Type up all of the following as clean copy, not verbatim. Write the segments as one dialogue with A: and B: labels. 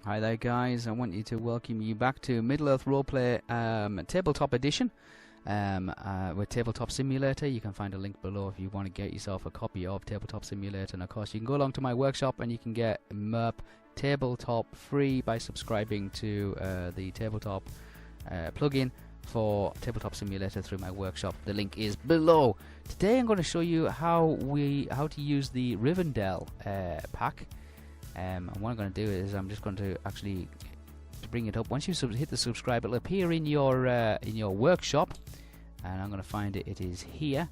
A: Hi there guys, I want you to welcome you back to Middle-earth Roleplay Tabletop Edition with Tabletop Simulator. You can find a link below if you want to get yourself a copy of Tabletop Simulator, and of course you can go along to my workshop and you can get Merp Tabletop free by subscribing to the Tabletop plugin for Tabletop Simulator through my workshop. The link is below. Today I'm going to show you how to use the Rivendell pack. And what I'm going to do is I'm just going to actually bring it up. Once you hit the subscribe, it'll appear in your workshop, and I'm going to find it. It is here.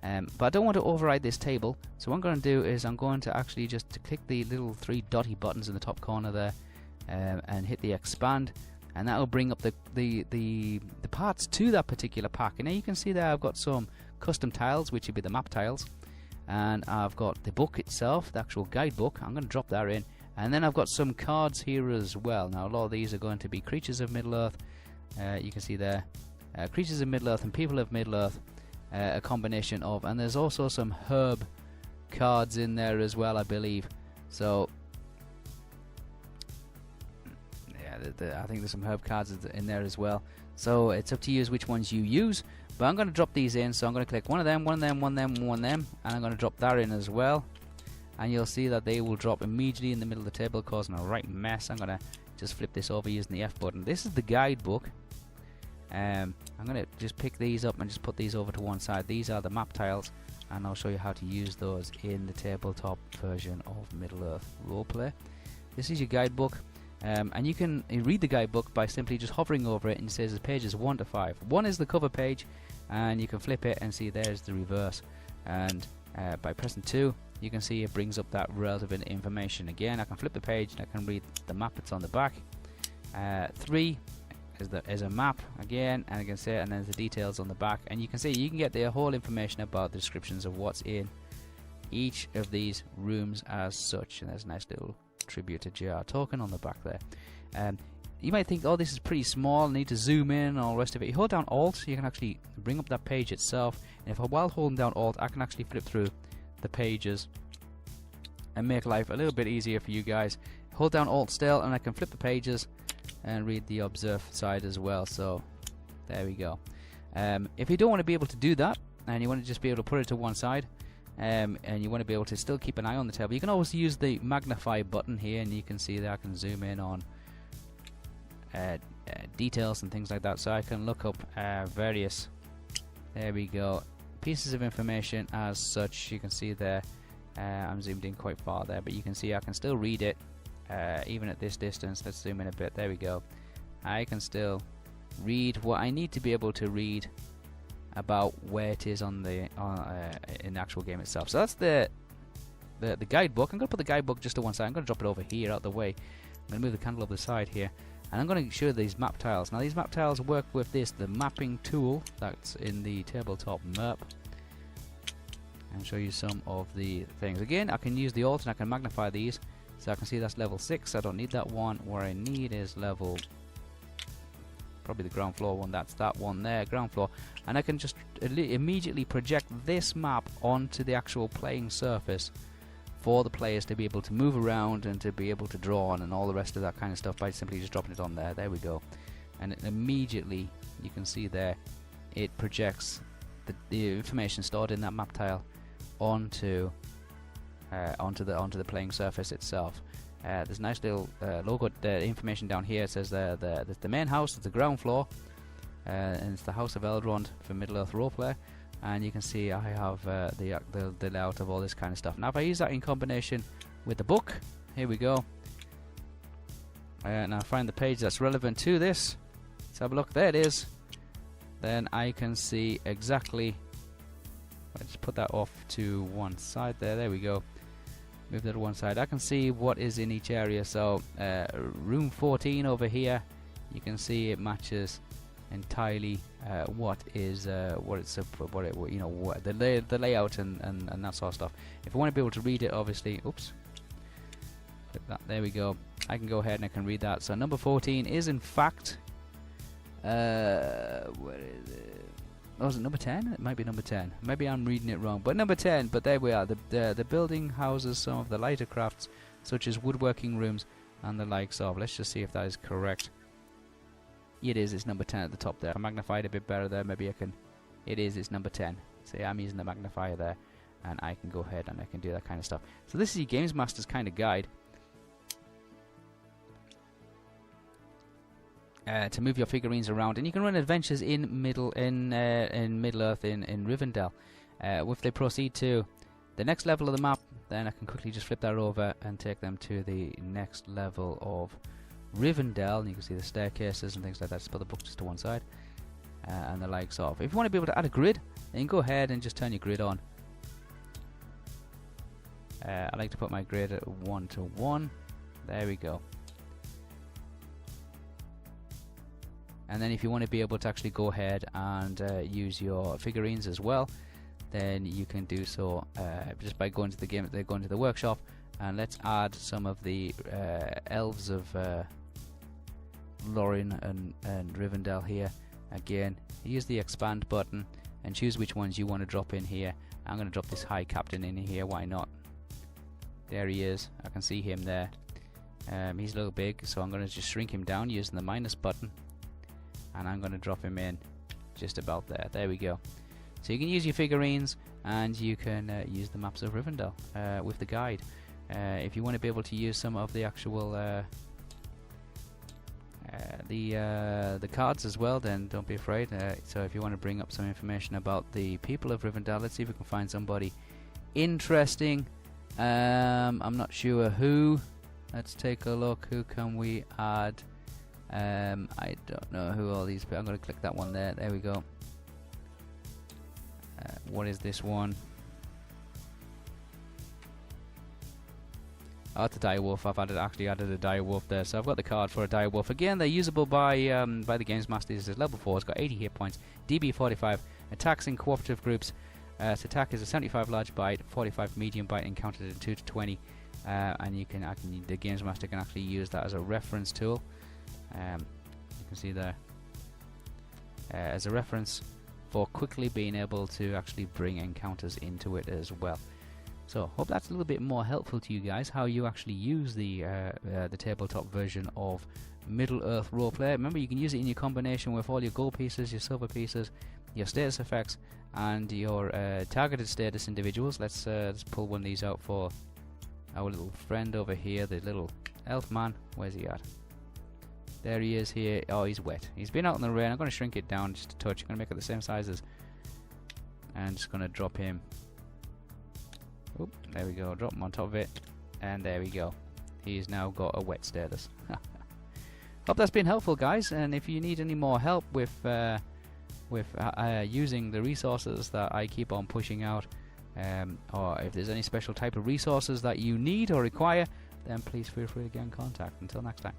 A: But I don't want to override this table, so what I'm going to do is I'm going to actually just click the little three dotty buttons in the top corner there, and hit the expand, and that will bring up the parts to that particular pack. And now you can see there I've got some custom tiles, which would be the map tiles. And I've got the book itself, the actual guidebook. I'm going to drop that in, and then I've got some cards here as well. Now a lot of these are going to be creatures of Middle-earth. You can see there, creatures of Middle-earth and people of Middle-earth, a combination of, and there's also some herb cards in there as well, I believe. So yeah, I think there's some herb cards in there as well. So it's up to you as which ones you use. But I'm going to drop these in, so I'm going to click one of them, one of them, one of them, one of them, and I'm going to drop that in as well. And you'll see that they will drop immediately in the middle of the table, causing a right mess. I'm going to just flip this over using the F button. This is the guidebook. I'm going to just pick these up and just put these over to one side. These are the map tiles, and I'll show you how to use those in the tabletop version of Middle-earth Roleplay. This is your guidebook. And you can read the guidebook by simply just hovering over it, and it says the pages 1 to 5. 1 is the cover page, and you can flip it and see there's the reverse. And by pressing 2, you can see it brings up that relevant information. Again, I can flip the page and I can read the map that's on the back. 3 is a map again, and I can see it, and then the details on the back. And you can see you can get the whole information about the descriptions of what's in each of these rooms as such. And there's a nice little tribute to JR Tolkien on the back there. You might think, oh, this is pretty small, I need to zoom in and all the rest of it. You hold down Alt, you can actually bring up that page itself, and if while holding down Alt, I can actually flip through the pages and make life a little bit easier for you guys. Hold down Alt still, and I can flip the pages and read the observe side as well. So there we go. If you don't want to be able to do that, and you want to just be able to put it to one side, and you want to be able to still keep an eye on the table, you can always use the magnify button here, and you can see that I can zoom in on details and things like that. So I can look up various, there we go, pieces of information as such. You can see there, I'm zoomed in quite far there, but you can see I can still read it even at this distance. Let's zoom in a bit. There we go. I can still read what I need to be able to read about where it is on the in the actual game itself. So that's the guidebook. I'm going to put the guidebook just to one side. I'm going to drop it over here out the way. I'm going to move the candle over the side here, and I'm going to show these map tiles. Now these map tiles work with the mapping tool that's in the Tabletop Merp, and show you some of the things. Again, I can use the Alt and I can magnify these, so I can see that's level 6. I don't need that one. Where I need is level, probably the ground floor one. That's that one there, ground floor. And I can just immediately project this map onto the actual playing surface for the players to be able to move around and to be able to draw on and all the rest of that kind of stuff by simply just dropping it on there. There we go. And immediately you can see there it projects the information stored in that map tile onto the playing surface itself. There's a nice little logo, the information down here. It says the main house is the ground floor, and it's the House of Elrond for Middle-earth Roleplay. And you can see I have the layout of all this kind of stuff. Now if I use that in combination with the book, here we go, and I find the page that's relevant to this. Let's have a look. There it is. Then I can see exactly, let's put that off to one side there. There we go. Move that to one side. I can see what is in each area. So room 14 over here, you can see it matches entirely what the layout and that sort of stuff. If I want to be able to read it, obviously, oops, there we go. I can go ahead and I can read that. So number 14 is in fact, where is it? Oh, is it number 10? It might be number 10. Maybe I'm reading it wrong. But number 10, but there we are. The building houses some of the lighter crafts, such as woodworking rooms and the likes of. Let's just see if that is correct. It is. It's number 10 at the top there. If I magnify it a bit better there, maybe I can. It is. It's number 10. See, I'm using the magnifier there, and I can go ahead and I can do that kind of stuff. So this is your Games Master's kind of guide to move your figurines around, and you can run adventures in Middle Earth in Rivendell. If they proceed to the next level of the map, then I can quickly just flip that over and take them to the next level of Rivendell, and you can see the staircases and things like that. Just put the book just to one side, and the likes of. If you want to be able to add a grid, then go ahead and just turn your grid on. I like to put my grid at 1 to 1. There we go. And then if you want to be able to actually go ahead and use your figurines as well, then you can do so just by going to the game. They're going to the workshop, and let's add some of the elves of Lorien and Rivendell here. Again, use the expand button and choose which ones you want to drop in here. I'm going to drop this High Captain in here. Why not? There he is. I can see him there. He's a little big, so I'm going to just shrink him down using the minus button, and I'm going to drop him in just about there. There we go. So you can use your figurines, and you can use the maps of Rivendell with the guide. If you want to be able to use some of the actual the cards as well, then don't be afraid. So if you want to bring up some information about the people of Rivendell, let's see if we can find somebody interesting. I'm not sure who. Let's take a look. Who can we add? I don't know who all these people. I'm going to click that one there. There we go. What is this one? Oh, it's a direwolf. I've actually added a direwolf there, so I've got the card for a direwolf. Again, they're usable by the Games Master. This is level 4. It's got 80 hit points, DB 45, attacks in cooperative groups. Its attack is a 75 large bite, 45 medium bite, encountered in 2 to 20. And the Games Master can actually use that as a reference tool. You can see there as a reference for quickly being able to actually bring encounters into it as well. So hope that's a little bit more helpful to you guys, how you actually use the tabletop version of Middle Earth roleplay. Remember, you can use it in your combination with all your gold pieces, your silver pieces, your status effects, and your targeted status individuals. Let's pull one of these out for our little friend over here, the little elf man. Where's he at? There he is here. Oh, he's wet. He's been out in the rain. I'm going to shrink it down just a touch. I'm going to make it the same size as, and just going to drop him. Oop, there we go. Drop him on top of it, and there we go. He's now got a wet status. Hope that's been helpful, guys. And if you need any more help with using the resources that I keep on pushing out, or if there's any special type of resources that you need or require, then please feel free to get in contact. Until next time.